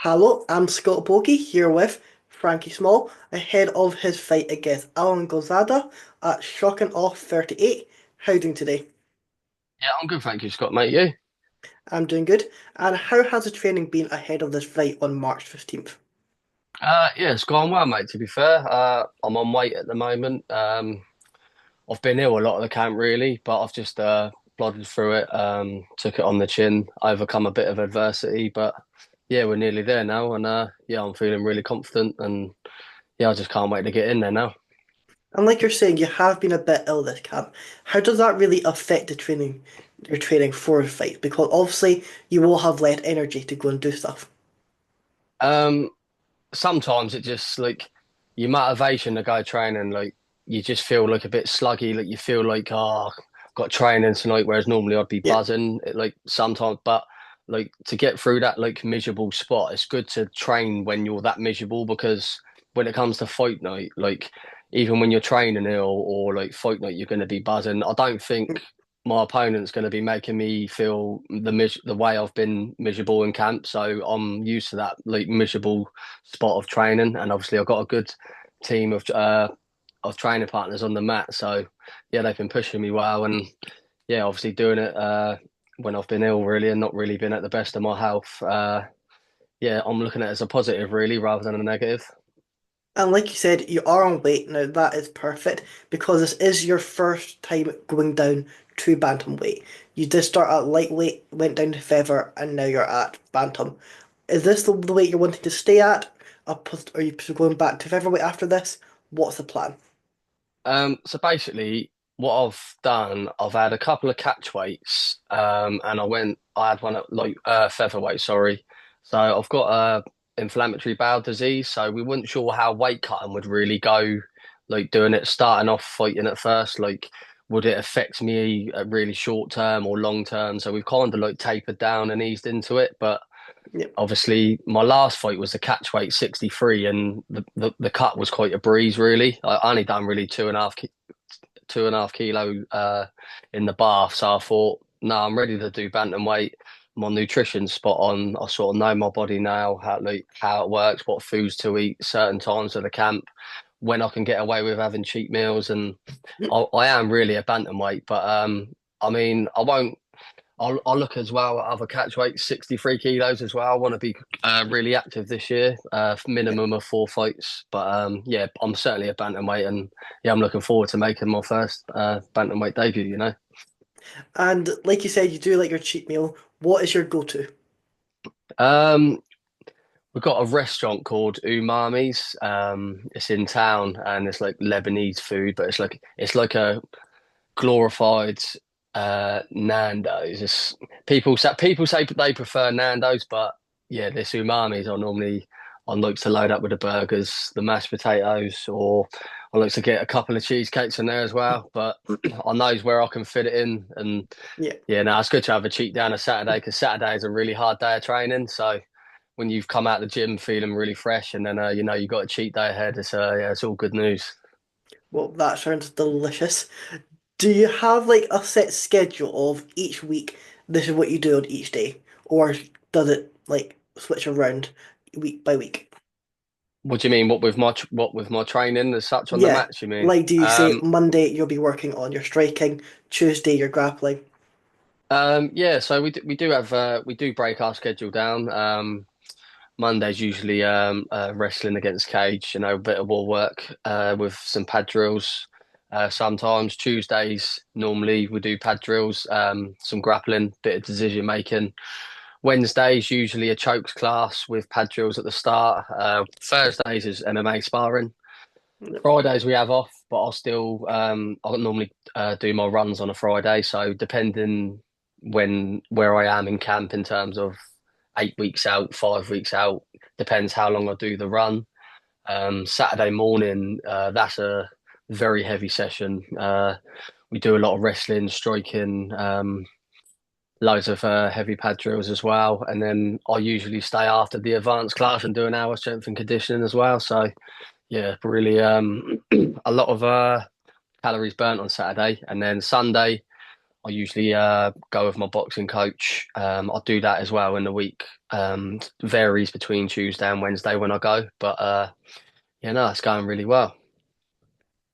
Hello, I'm Scott Bogey here with Frankie Small ahead of his fight against Alan Gholizadeh at Shocking Off 38. How you doing today? Yeah, I'm good, thank you, Scott, mate. You? I'm doing good. And how has the training been ahead of this fight on March 15th? Yeah, it's gone well, mate. To be fair, I'm on weight at the moment. I've been ill a lot of the camp, really, but I've just plodded through it. Took it on the chin, overcome a bit of adversity, but yeah, we're nearly there now, and yeah, I'm feeling really confident, and yeah, I just can't wait to get in there now. And like you're saying, you have been a bit ill this camp. How does that really affect your training for the fight? Because obviously you will have less energy to go and do stuff. Um, Sometimes it just like your motivation to go training, like you just feel like a bit sluggy, like you feel like, oh, I've got training tonight, whereas normally I'd be Yeah. buzzing, like sometimes, but like to get through that like miserable spot, it's good to train when you're that miserable because when it comes to fight night, like even when you're training ill or like fight night, you're going to be buzzing. I don't think my opponent's going to be making me feel the way I've been miserable in camp, so I'm used to that like miserable spot of training, and obviously I've got a good team of training partners on the mat. So yeah, they've been pushing me well, and yeah, obviously doing it when I've been ill really and not really been at the best of my health. Yeah, I'm looking at it as a positive really rather than a negative. And like you said, you are on weight now. That is perfect because this is your first time going down to bantamweight. You did start at lightweight, went down to feather, and now you're at bantam. Is this the weight you're wanting to stay at? Are you going back to featherweight after this? What's the plan? So basically, what I've done, I've had a couple of catch weights, and I had one at like featherweight, sorry. So I've got inflammatory bowel disease, so we weren't sure how weight cutting would really go, like doing it, starting off fighting at first, like would it affect me at really short term or long term? So we've kind of like tapered down and eased into it, but Yep. obviously my last fight was the catch weight 63 and the cut was quite a breeze really. I only done really 2.5 kilo in the bath. So I thought, no, I'm ready to do bantamweight. My nutrition's spot on. I sort of know my body now, how it works, what foods to eat, certain times of the camp, when I can get away with having cheat meals, and I am really a bantamweight. But I mean, I won't. I'll look as well at other catch weights, 63 kilos as well. I want to be really active this year, Yep. minimum of 4 fights. But yeah, I'm certainly a bantamweight, and yeah, I'm looking forward to making my first bantamweight debut. And like you said, you do like your cheat meal. What is your go-to? Um, we've got a restaurant called Umami's. It's in town, and it's like Lebanese food, but it's like a glorified Nando's. People say they prefer Nando's, but yeah, this umami's I like to load up with the burgers, the mashed potatoes, or I like to get a couple of cheesecakes in there as well. But I knows where I can fit it in, and Yeah. yeah, no, it's good to have a cheat day on a Saturday because Saturday is a really hard day of training. So when you've come out of the gym feeling really fresh, and then you got a cheat day ahead, yeah, it's all good news. Well, that sounds delicious. Do you have like a set schedule of each week? This is what you do on each day, or does it like switch around week by week? What do you mean? What with my training as such on the Yeah, match? You mean? like do you say Monday you'll be working on your striking, Tuesday your grappling? Yeah. So we do have we do break our schedule down. Monday's usually wrestling against cage. A bit of wall work with some pad drills. Sometimes Tuesdays normally we do pad drills, some grappling, bit of decision making. Wednesdays usually a chokes class with pad drills at the start. Thursdays is MMA sparring. Fridays we have off, but I'll normally do my runs on a Friday. So depending where I am in camp in terms of 8 weeks out, 5 weeks out, depends how long I do the run. Saturday morning, that's a very heavy session. We do a lot of wrestling, striking, loads of heavy pad drills as well, and then I usually stay after the advanced class and do an hour strength and conditioning as well. So yeah, really a lot of calories burnt on Saturday, and then Sunday I usually go with my boxing coach. I do that as well in the week. Varies between Tuesday and Wednesday when I go, but yeah, no, it's going really well.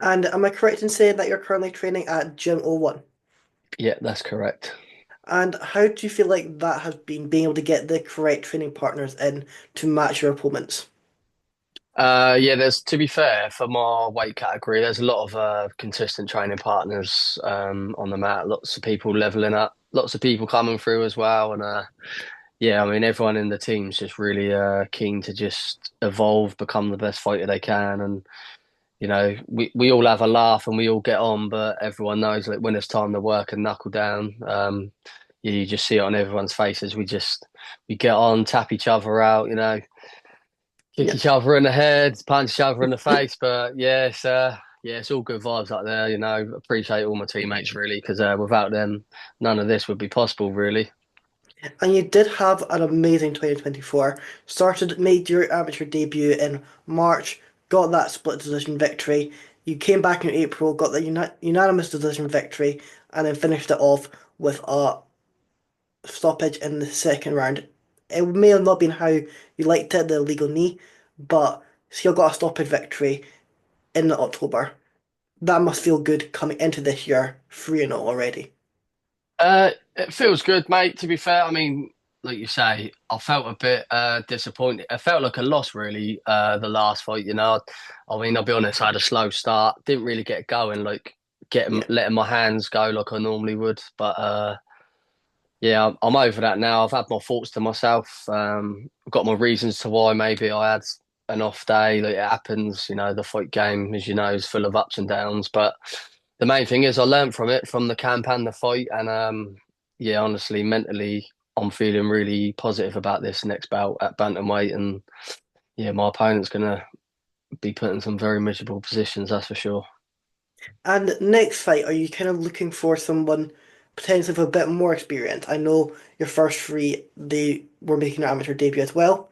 And am I correct in saying that you're currently training at Gym 01? Yeah, that's correct. And how do you feel like that has been, being able to get the correct training partners in to match your opponents? Yeah, there's to be fair for my weight category, there's a lot of consistent training partners on the mat. Lots of people leveling up, lots of people coming through as well, and yeah, I mean everyone in the team's just really keen to just evolve, become the best fighter they can, and we all have a laugh and we all get on, but everyone knows that when it's time to work and knuckle down, yeah, you just see it on everyone's faces. We get on, tap each other out, kick Yeah. each other in the head, punch each other in the face. But yeah, it's all good vibes out there. Appreciate all my teammates really because without them, none of this would be possible really. And you did have an amazing 2024. Made your amateur debut in March, got that split decision victory. You came back in April, got the unanimous decision victory, and then finished it off with a stoppage in the second round. It may have not been how you liked it, the legal knee, but still got a stoppage victory in October. That must feel good coming into this year, 3-0 already. It feels good, mate. To be fair, I mean, like you say, I felt a bit disappointed. I felt like a loss, really. The last fight, I mean, I'll be honest, I had a slow start. Didn't really get going, like getting Yeah. letting my hands go like I normally would. But yeah, I'm over that now. I've had my thoughts to myself. I've got my reasons to why maybe I had an off day. Like it happens, the fight game, as you know, is full of ups and downs. But the main thing is I learned from it, from the camp and the fight. And yeah, honestly, mentally, I'm feeling really positive about this next bout at Bantamweight. And yeah, my opponent's gonna be put in some very miserable positions, that's for sure. And next fight, are you kind of looking for someone potentially with a bit more experience? I know your first three, they were making an amateur debut as well.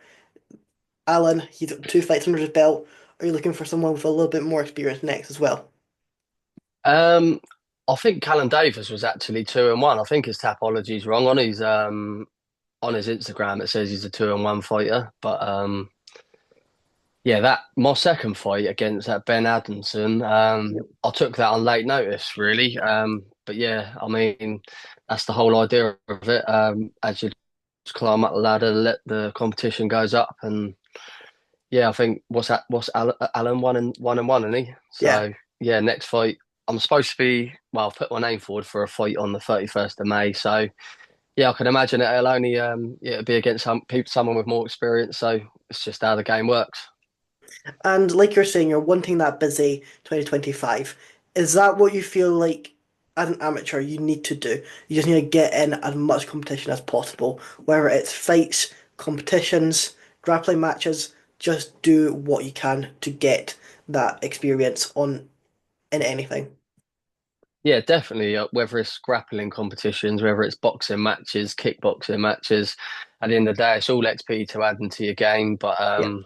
Alan, he's got two fights under his belt. Are you looking for someone with a little bit more experience next as well? Um, I think Alan Davis was actually 2-1. I think his tapology's wrong on his Instagram. It says he's a 2-1 fighter, but yeah, that my second fight against that Ben Adamson, Yep. I took that on late notice, really. But yeah, I mean, that's the whole idea of it. As you just climb up the ladder, let the competition goes up, and yeah, I think what's Alan 1-1, isn't he? Yeah. So yeah, next fight, I'm supposed to be well. I've put my name forward for a fight on the 31st of May. So yeah, I can imagine it'll only yeah, it'll be against someone with more experience. So it's just how the game works. And like you're saying, you're wanting that busy 2025. Is that what you feel like as an amateur you need to do? You just need to get in as much competition as possible, whether it's fights, competitions, grappling matches, just do what you can to get that experience on in anything. Yeah, definitely. Whether it's grappling competitions, whether it's boxing matches, kickboxing matches, at the end of the day, it's all XP to add into your game. But Yeah.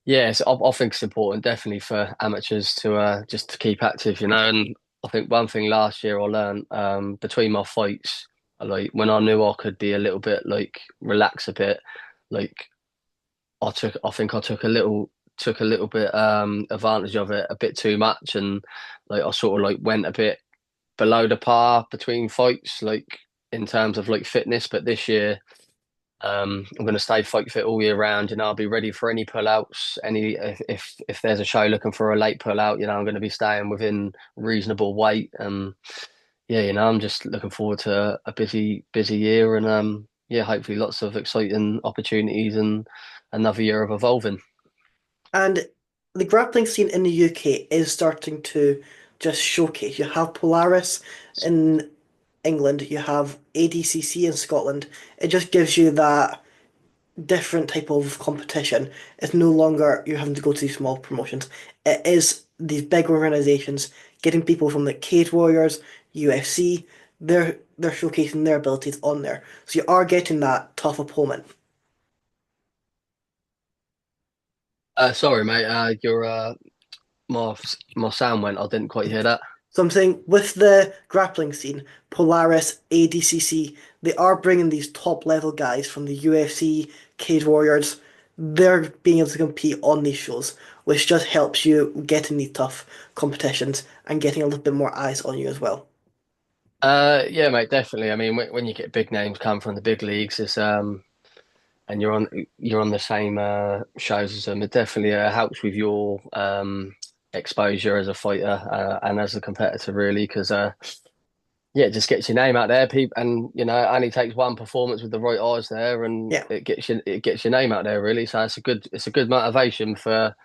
yes, I think it's important definitely for amateurs to just to keep active, And I think one thing last year I learned between my fights, like when I knew I could be a little bit like relax a bit, like I think I took a little bit advantage of it a bit too much, and like I sort of like went a bit below the par between fights, like in terms of like fitness. But this year, I'm going to stay fight fit all year round. I'll be ready for any pullouts. If there's a show looking for a late pullout, I'm going to be staying within reasonable weight. And yeah, I'm just looking forward to a busy year, and yeah, hopefully lots of exciting opportunities and another year of evolving. And the grappling scene in the UK is starting to just showcase. You have Polaris in England, you have ADCC in Scotland. It just gives you that different type of competition. It's no longer you having to go to these small promotions. It is these big organizations getting people from the Cage Warriors, UFC. They're showcasing their abilities on there. So you are getting that tough opponent. Sorry, mate. Your my sound went. I didn't quite hear that. So I'm saying with the grappling scene, Polaris, ADCC, they are bringing these top level guys from the UFC, Cage Warriors. They're being able to compete on these shows, which just helps you get in these tough competitions and getting a little bit more eyes on you as well. Yeah, mate, definitely. I mean, when you get big names come from the big leagues, it's and you're on the same shows as them, it definitely helps with your exposure as a fighter and as a competitor, really, because yeah, it just gets your name out there. People, and you know, it only takes one performance with the right eyes there, and Yeah. it gets your name out there, really. So it's a good motivation for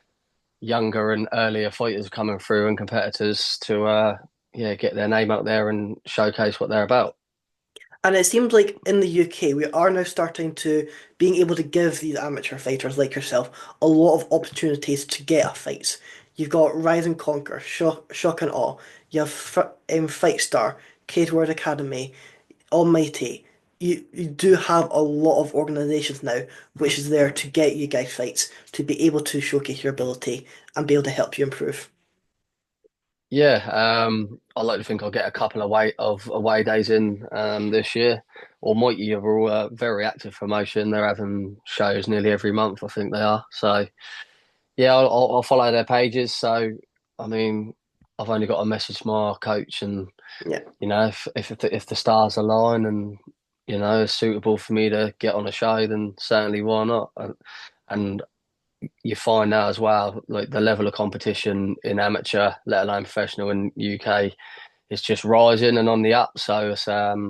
younger and earlier fighters coming through and competitors to yeah, get their name out there and showcase what they're about. And it seems like in the UK, we are now starting to being able to give these amateur fighters like yourself a lot of opportunities to get a fights. You've got Rise and Conquer, Shock and Awe. You have Fight Star, Cage World Academy, Almighty. You do have a lot of organizations now which is there to get you guys fights, to be able to showcase your ability and be able to help you improve. Yeah, I like to think I'll get a couple of away days in this year. Or Mighty are all very active promotion. They're having shows nearly every month, I think they are. So yeah, I'll follow their pages. So I mean, I've only got to message my coach, and Yeah. you know, if the stars align and you know it's suitable for me to get on a show, then certainly why not? And you find now as well, like the level of competition in amateur, let alone professional in UK, is just rising and on the up. So it's yeah,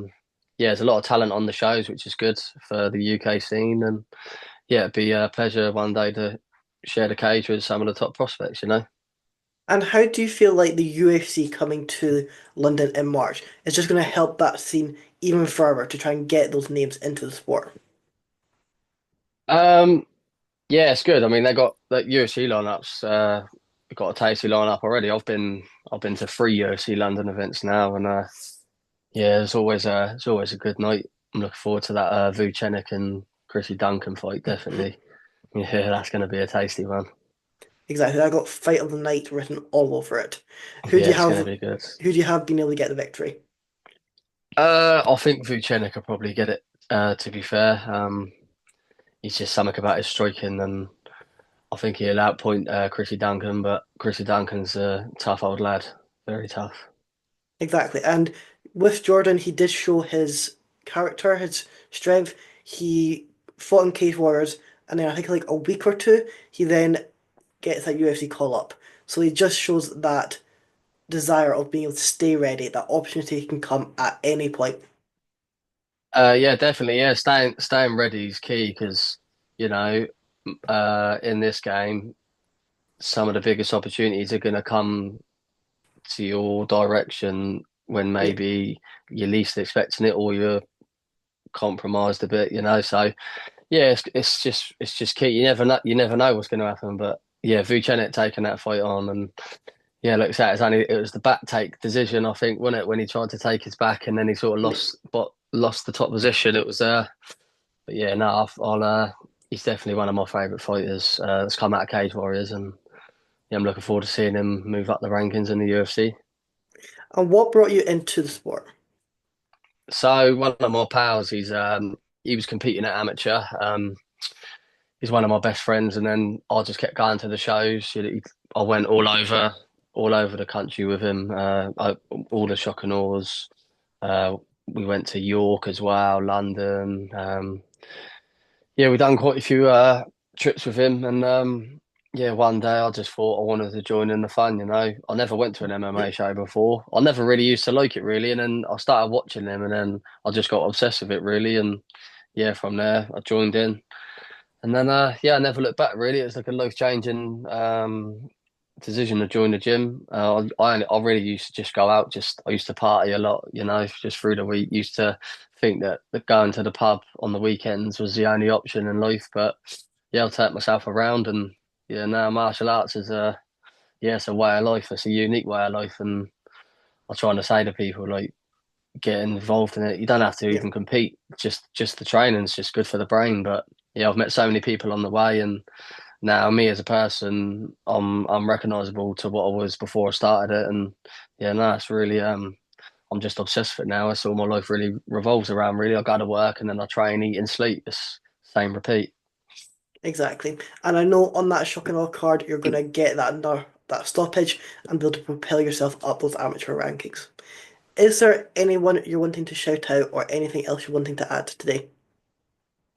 there's a lot of talent on the shows, which is good for the UK scene. And yeah, it'd be a pleasure one day to share the cage with some of the top prospects, you know. And how do you feel like the UFC coming to London in March is just going to help that scene even further to try and get those names into the sport? Um, yeah, it's good. I mean, they got the UFC lineups. Got a tasty lineup already. I've been to three UFC London events now, and yeah, it's always a good night. I'm looking forward to that Vucenic and Chrissy Duncan fight. Definitely. Yeah, that's going to be a tasty one. Exactly. I got Fight of the Night written all over it. Who do Yeah, you it's going have? to be good. Who do you have been able to get the victory? I think Vucenic will probably get it. To be fair, he's just something about his striking, and I think he'll outpoint Chrissy Duncan. But Chrissy Duncan's a tough old lad, very tough. Exactly. And with Jordan, he did show his character, his strength. He fought in Cage Warriors, and then I think like a week or two, he then gets that UFC call up. So he just shows that desire of being able to stay ready. That opportunity can come at any point. Yeah, definitely. Yeah, staying ready is key because you know, in this game, some of the biggest opportunities are going to come to your direction when Yeah. maybe you're least expecting it or you're compromised a bit. You know, so yeah, it's just key. You never know what's going to happen. But yeah, Vucenic taking that fight on, and yeah, like I said, it was the back take decision, I think, wasn't it, when he tried to take his back and then he sort of Yeah. lost the top position. It was but yeah, no, I'll he's definitely one of my favourite fighters that's come out of Cage Warriors, and yeah, I'm looking forward to seeing him move up the rankings in the UFC. And what brought you into the sport? So one of my pals, he was competing at amateur. He's one of my best friends, and then I just kept going to the shows. I went all over the country with him. All the shock and aws. We went to York as well, London. Yeah, we done quite a few trips with him, and yeah, one day I just thought I wanted to join in the fun. You know, I never went to an Yeah. MMA show before. I never really used to like it really, and then I started watching them, and then I just got obsessed with it really, and yeah, from there I joined in. And then, yeah, I never looked back really. It was like a life-changing decision to join the gym. I really used to just go out. I used to party a lot, you know, just through the week. Used to think that going to the pub on the weekends was the only option in life. But yeah, I'll take myself around, and yeah, now martial arts is yeah, it's a way of life. It's a unique way of life, and I'm trying to say to people like get involved in it. You don't have to Yeah. even compete. Just the training's just good for the brain. But yeah, I've met so many people on the way, and now me as a person, I'm recognizable to what I was before I started it, and yeah, no, it's really I'm just obsessed with it now. That's all my life really revolves around. Really, I go to work and then I train, eat, and sleep. It's same repeat. Exactly. And I know on that shock and awe card, you're going to get that stoppage and be able to propel yourself up those amateur rankings. Is there anyone you're wanting to shout out or anything else you're wanting to add today?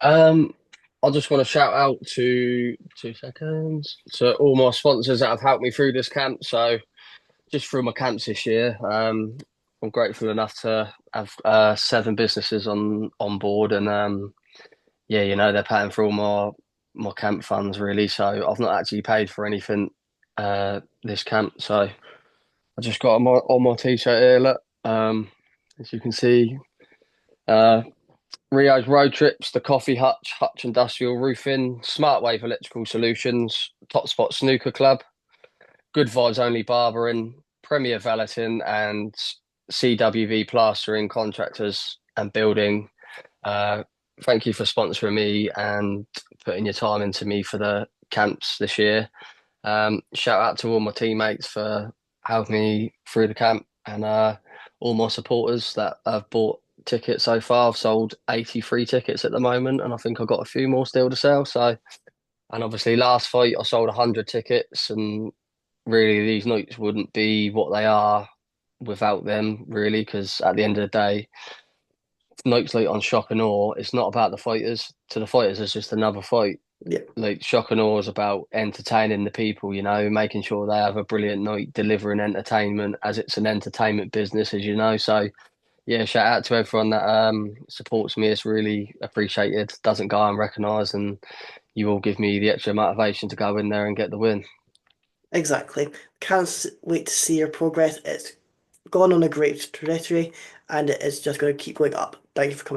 Um, I just want to shout out to 2 seconds to all my sponsors that have helped me through this camp. So just through my camps this year, I'm grateful enough to have 7 businesses on board, and yeah, they're paying for all my camp funds really. So I've not actually paid for anything this camp. So I just got on my t-shirt here. Look, as you can see, uh, Rio's Road Trips, the Coffee Hutch, Hutch Industrial Roofing, Smartwave Electrical Solutions, Top Spot Snooker Club, Good Vibes Only Barbering, Premier Valeting, and CWV Plastering Contractors and Building. Uh, Thank you for sponsoring me and putting your time into me for the camps this year. Shout out to all my teammates for helping me through the camp, and all my supporters that have bought tickets so far. I've sold 83 tickets at the moment, and I think I've got a few more still to sell. So, and obviously, last fight I sold 100 tickets, and really these nights wouldn't be what they are without them, really, because at the end of the day, nights like on Shock and Awe, it's not about the fighters. To the fighters, it's just another fight. Yeah, Like Shock and Awe is about entertaining the people, making sure they have a brilliant night, delivering entertainment as it's an entertainment business, as you know. So yeah, shout out to everyone that supports me. It's really appreciated. Doesn't go unrecognised, and you all give me the extra motivation to go in there and get the win. exactly. Wait to see your progress. It's gone on a great trajectory and it is just going to keep going up. Thank you for coming.